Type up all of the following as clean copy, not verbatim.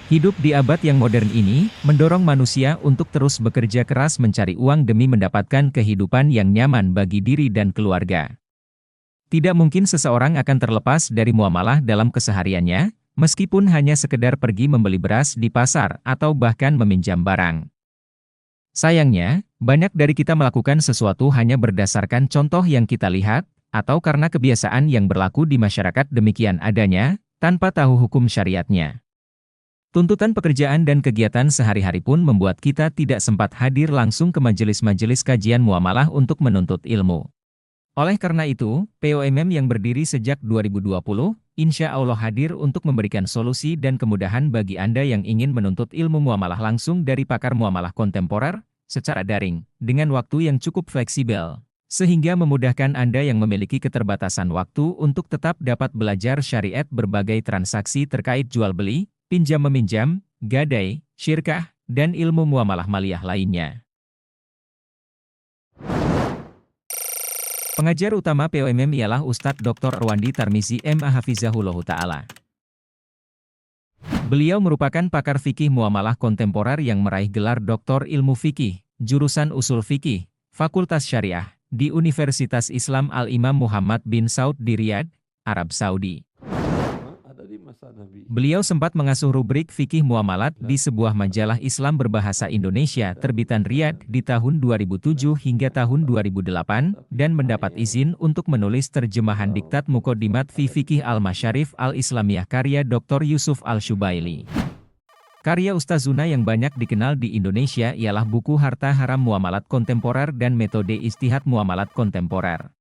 Hidup di abad yang modern ini, mendorong manusia untuk terus bekerja keras mencari uang demi mendapatkan kehidupan yang nyaman bagi diri dan keluarga. Tidak mungkin seseorang akan terlepas dari muamalah dalam kesehariannya, meskipun hanya sekedar pergi membeli beras di pasar atau bahkan meminjam barang. Sayangnya, banyak dari kita melakukan sesuatu hanya berdasarkan contoh yang kita lihat, atau karena kebiasaan yang berlaku di masyarakat demikian adanya, tanpa tahu hukum syariatnya. Tuntutan pekerjaan dan kegiatan sehari-hari pun membuat kita tidak sempat hadir langsung ke majelis-majelis kajian muamalah untuk menuntut ilmu. Oleh karena itu, POMM yang berdiri sejak 2020, insya Allah hadir untuk memberikan solusi dan kemudahan bagi Anda yang ingin menuntut ilmu muamalah langsung dari pakar muamalah kontemporer, secara daring, dengan waktu yang cukup fleksibel, sehingga memudahkan Anda yang memiliki keterbatasan waktu untuk tetap dapat belajar syariat berbagai transaksi terkait jual-beli, pinjam-meminjam, gadai, syirkah, dan ilmu muamalah maliyah lainnya. Pengajar utama POMM ialah Ustadz Dr. Rwandi Tarmizi M.A. Hafizahullah Ta'ala. Beliau merupakan pakar fikih muamalah kontemporer yang meraih gelar Doktor Ilmu Fikih, jurusan Usul Fikih, Fakultas Syariah, di Universitas Islam Al-Imam Muhammad bin Saud di Riyadh, Arab Saudi. Beliau sempat mengasuh rubrik fikih muamalat di sebuah majalah Islam berbahasa Indonesia terbitan Riyadh di tahun 2007 hingga tahun 2008, dan mendapat izin untuk menulis terjemahan diktat Muqaddimat fi Fiqih Al-Masyarif Al-Islamiyah karya Dr. Yusuf Al-Shubaili. Karya Ustazuna yang banyak dikenal di Indonesia ialah buku Harta Haram Muamalat Kontemporer dan Metode Ijtihad Muamalat Kontemporer.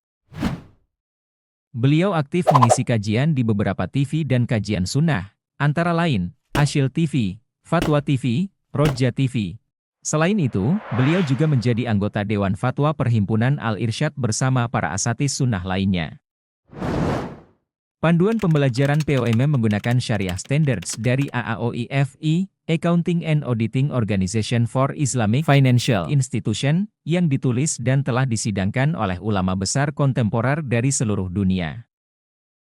Beliau aktif mengisi kajian di beberapa TV dan kajian sunnah, antara lain, Asyil TV, Fatwa TV, Roja TV. Selain itu, beliau juga menjadi anggota Dewan Fatwa Perhimpunan Al-Irsyad bersama para asatis sunnah lainnya. Panduan pembelajaran POMM menggunakan Syariah Standards dari AAOIFI, Accounting and Auditing Organization for Islamic Financial Institution, yang ditulis dan telah disidangkan oleh ulama besar kontemporer dari seluruh dunia.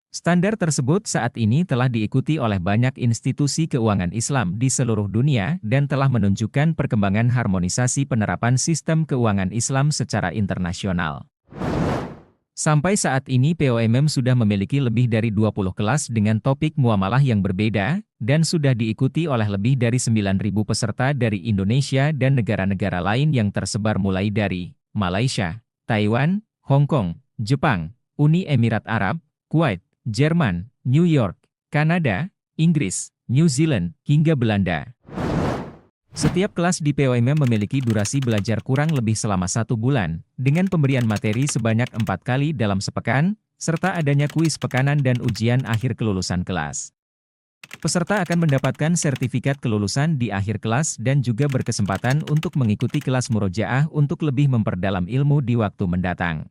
Standar tersebut saat ini telah diikuti oleh banyak institusi keuangan Islam di seluruh dunia dan telah menunjukkan perkembangan harmonisasi penerapan sistem keuangan Islam secara internasional. Sampai saat ini POMM sudah memiliki lebih dari 20 kelas dengan topik muamalah yang berbeda, dan sudah diikuti oleh lebih dari 9.000 peserta dari Indonesia dan negara-negara lain yang tersebar mulai dari Malaysia, Taiwan, Hong Kong, Jepang, Uni Emirat Arab, Kuwait, Jerman, New York, Kanada, Inggris, New Zealand, hingga Belanda. Setiap kelas di POMM memiliki durasi belajar kurang lebih selama 1 bulan, dengan pemberian materi sebanyak 4 kali dalam sepekan, serta adanya kuis pekanan dan ujian akhir kelulusan kelas. Peserta akan mendapatkan sertifikat kelulusan di akhir kelas dan juga berkesempatan untuk mengikuti kelas murojaah untuk lebih memperdalam ilmu di waktu mendatang.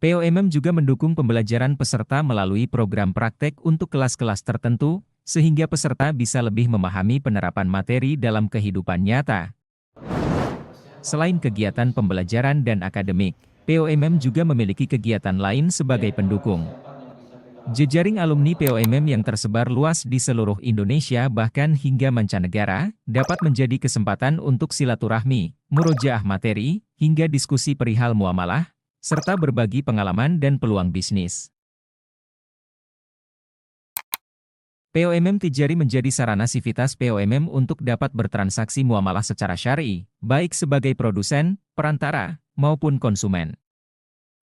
POMM juga mendukung pembelajaran peserta melalui program praktek untuk kelas-kelas tertentu, sehingga peserta bisa lebih memahami penerapan materi dalam kehidupan nyata. Selain kegiatan pembelajaran dan akademik, POMM juga memiliki kegiatan lain sebagai pendukung. Jejaring alumni POMM yang tersebar luas di seluruh Indonesia bahkan hingga mancanegara, dapat menjadi kesempatan untuk silaturahmi, murojaah materi, hingga diskusi perihal muamalah, serta berbagi pengalaman dan peluang bisnis. POMM Tijari menjadi sarana sivitas POMM untuk dapat bertransaksi muamalah secara syar'i, baik sebagai produsen, perantara, maupun konsumen.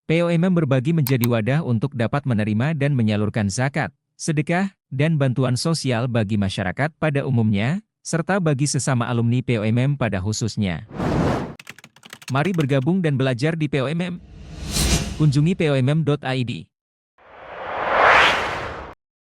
POMM berbagi menjadi wadah untuk dapat menerima dan menyalurkan zakat, sedekah, dan bantuan sosial bagi masyarakat pada umumnya, serta bagi sesama alumni POMM pada khususnya. Mari bergabung dan belajar di POMM. Kunjungi pomm.id.